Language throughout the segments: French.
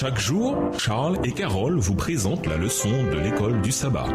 Chaque jour, Charles et Carole vous présentent la leçon de l'école du sabbat.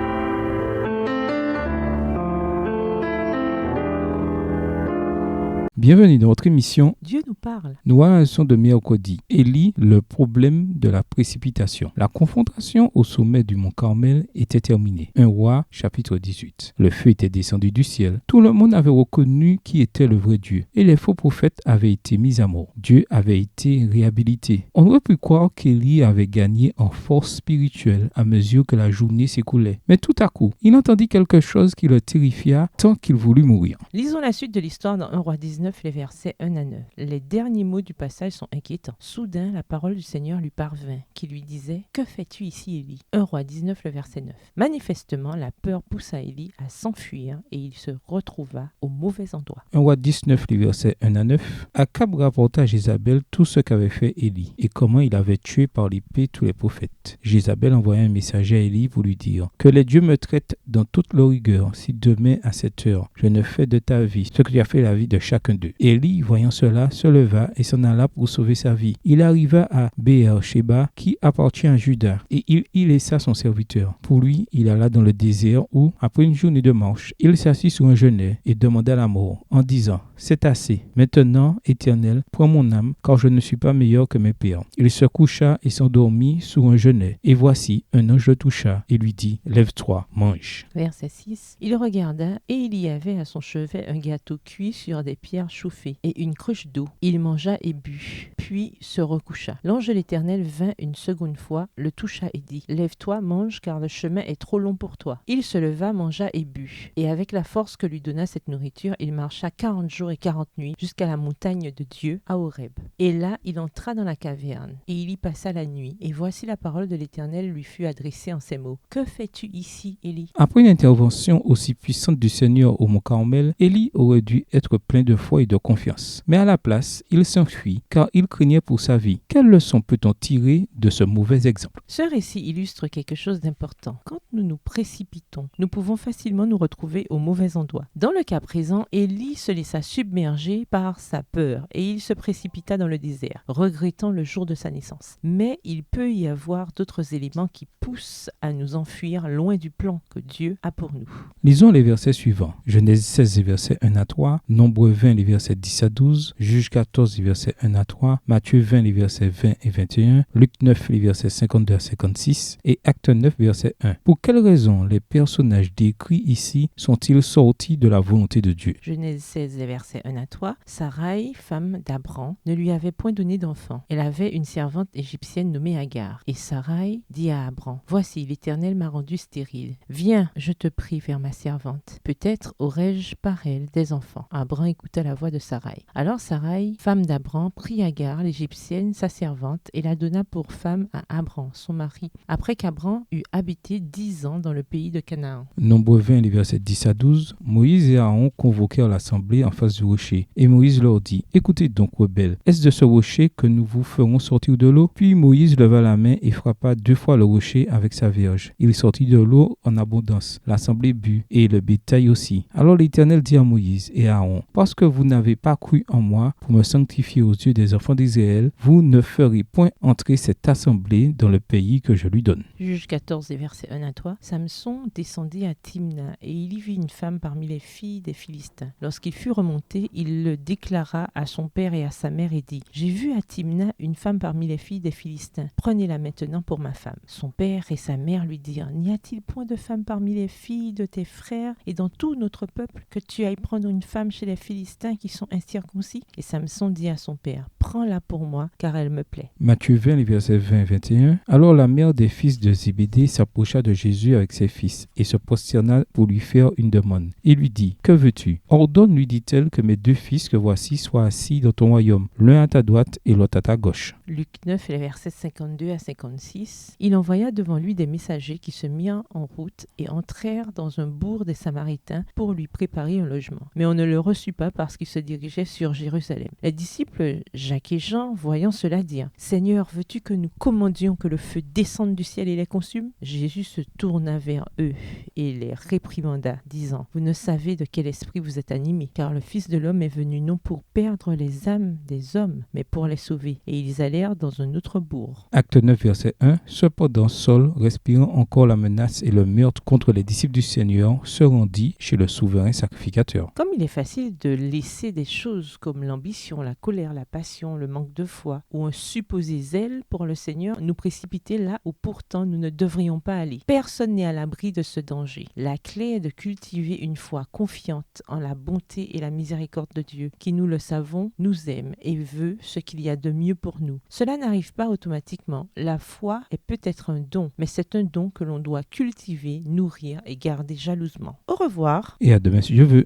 Bienvenue dans notre émission Dieu nous parle. Nous avons un son de mercredi. Élie, le problème de la précipitation. La confrontation au sommet du mont Carmel était terminée. 1 Roi, chapitre 18. Le feu était descendu du ciel. Tout le monde avait reconnu qui était le vrai Dieu. Et les faux prophètes avaient été mis à mort. Dieu avait été réhabilité. On aurait pu croire qu'Élie avait gagné en force spirituelle à mesure que la journée s'écoulait. Mais tout à coup, il entendit quelque chose qui le terrifia tant qu'il voulut mourir. Lisons la suite de l'histoire dans 1 Roi 19, les versets 1 à 9. Les derniers mots du passage sont inquiétants. Soudain, la parole du Seigneur lui parvint, qui lui disait « Que fais-tu ici, Élie ?» 1 Roi 19, le verset 9. Manifestement, la peur poussa Élie à s'enfuir et il se retrouva au mauvais endroit. 1 Roi 19, les versets 1 à 9. Akab rapporta à Jézabel tout ce qu'avait fait Élie et comment il avait tué par l'épée tous les prophètes. Jézabel envoya un messager à Élie pour lui dire « Que les dieux me traitent dans toute leur rigueur si demain à cette heure je ne fais de ta vie ce que tu as fait la vie de chacun d'eux. » Élie, voyant cela, se leva et s'en alla pour sauver sa vie. Il arriva à Béer-Shéba, qui appartient à Juda, et il y laissa son serviteur. Pour lui, il alla dans le désert où, après une journée de marche, il s'assit sur un genêt et demanda la mort, en disant « C'est assez. Maintenant, Éternel, prends mon âme, car je ne suis pas meilleur que mes pères. » Il se coucha et s'endormit sur un genêt. Et voici, un ange le toucha et lui dit « Lève-toi, mange. » Verset 6. Il regarda et il y avait à son chevet un gâteau cuit sur des pierres chauffées et une cruche d'eau. Il mangea et but, puis se recoucha. L'ange de l'Éternel vint une seconde fois, le toucha et dit « Lève-toi, mange, car le chemin est trop long pour toi. » Il se leva, mangea et but. Et avec la force que lui donna cette nourriture, il marcha 40 jours et 40 nuits jusqu'à la montagne de Dieu, à Horeb. Et là, il entra dans la caverne, et il y passa la nuit. Et voici la parole de l'Éternel lui fut adressée en ces mots. « Que fais-tu ici, Élie ?» Après une intervention aussi puissante du Seigneur au mont Carmel, Élie aurait dû être plein de foi et de confiance. Mais à la place, il s'enfuit car il craignait pour sa vie. Quelle leçon peut-on tirer de ce mauvais exemple? Ce récit illustre quelque chose d'important. Quand nous nous précipitons, nous pouvons facilement nous retrouver au mauvais endroit. Dans le cas présent, Élie se laissa submerger par sa peur et il se précipita dans le désert, regrettant le jour de sa naissance. Mais il peut y avoir d'autres éléments qui poussent à nous enfuir loin du plan que Dieu a pour nous. Lisons les versets suivants. Genèse 16, les versets 1 à 3, Nombre 20, les versets 10 à 12, Juge 14, les versets 1 à 3, Matthieu 20, les versets 20 et 21, Luc 9, les versets 52 à 56 et Acte 9, verset 1. Pour quelles raisons les personnages décrits ici sont-ils sortis de la volonté de Dieu? Genèse 16, les versets 1 à 3, Sarai, femme d'Abram, ne lui avait point donné d'enfant. Elle avait une servante égyptienne nommée Agar. Et Sarai dit à Abram, « Voici, l'Éternel m'a rendu stérile. Viens, je te prie, vers ma servante. Peut-être aurai-je par elle des enfants. » Abram écouta la voix de Sarai. Alors Sarai, femme d'Abram, prit Agar, l'Égyptienne, sa servante, et la donna pour femme à Abram, son mari, après qu'Abram eut habité 10 ans dans le pays de Canaan. Nombre 20, les versets 10 à 12, Moïse et Aaron convoquèrent l'assemblée en face du rocher. Et Moïse leur dit, « Écoutez donc, rebelles, est-ce de ce rocher que nous vous ferons sortir de l'eau? » Puis Moïse leva la main et frappa 2 fois le rocher avec sa verge. Il sortit de l'eau en abondance. L'assemblée but, et le bétail aussi. Alors l'Éternel dit à Moïse et à Aaron, « Parce que vous n'avez pas cru en moi pour me sanctifier aux yeux des enfants d'Israël, vous ne ferez point entrer cette assemblée dans le pays que je lui donne. » Juge 14, et versets 1 à 3, Samson descendit à Timna, et il y vit une femme parmi les filles des Philistins. Lorsqu'il fut remonté, il le déclara à son père et à sa mère et dit, « J'ai vu à Timna une femme parmi les filles des Philistins. Prenez-la maintenant pour ma femme. » Son père et sa mère lui dirent, « N'y a-t-il point de femme parmi les filles de tes frères et dans tout notre peuple que tu ailles prendre une femme chez les Philistins qui sont incirconcis? » Et Samson dit à son père, « Prends-la pour moi, car elle me plaît. » Matthieu 20, les versets 20 et 21. Alors la mère des fils de Zébédée s'approcha de Jésus avec ses fils et se prosterna pour lui faire une demande. Il lui dit, « Que veux-tu? Ordonne, lui dit-elle, que mes 2 fils que voici soient assis dans ton royaume, l'un à ta droite et l'autre à ta gauche. » Luc 9, les versets 52 à 56. Il envoya devant lui des messagers qui se mirent en route et entrèrent dans un bourg des Samaritains pour lui préparer un logement. Mais on ne le reçut pas parce qu'il qui se dirigeait sur Jérusalem. Les disciples Jacques et Jean, voyant cela, dirent « Seigneur, veux-tu que nous commandions que le feu descende du ciel et les consume ?» Jésus se tourna vers eux et les réprimanda, disant « Vous ne savez de quel esprit vous êtes animés, car le Fils de l'homme est venu non pour perdre les âmes des hommes, mais pour les sauver. » Et ils allèrent dans un autre bourg. Acte 9, verset 1. Cependant, Saul, respirant encore la menace et le meurtre contre les disciples du Seigneur, se rendit chez le souverain sacrificateur. Comme il est facile de laisser des choses comme l'ambition, la colère, la passion, le manque de foi ou un supposé zèle pour le Seigneur, nous précipiter là où pourtant nous ne devrions pas aller. Personne n'est à l'abri de ce danger. La clé est de cultiver une foi confiante en la bonté et la miséricorde de Dieu, qui, nous le savons, nous aime et veut ce qu'il y a de mieux pour nous. Cela n'arrive pas automatiquement. La foi est peut-être un don, mais c'est un don que l'on doit cultiver, nourrir et garder jalousement. Au revoir. Et à demain si Dieu veut.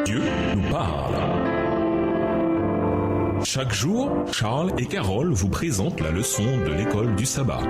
Dieu nous parle. Chaque jour, Charles et Carole vous présentent la leçon de l'école du sabbat.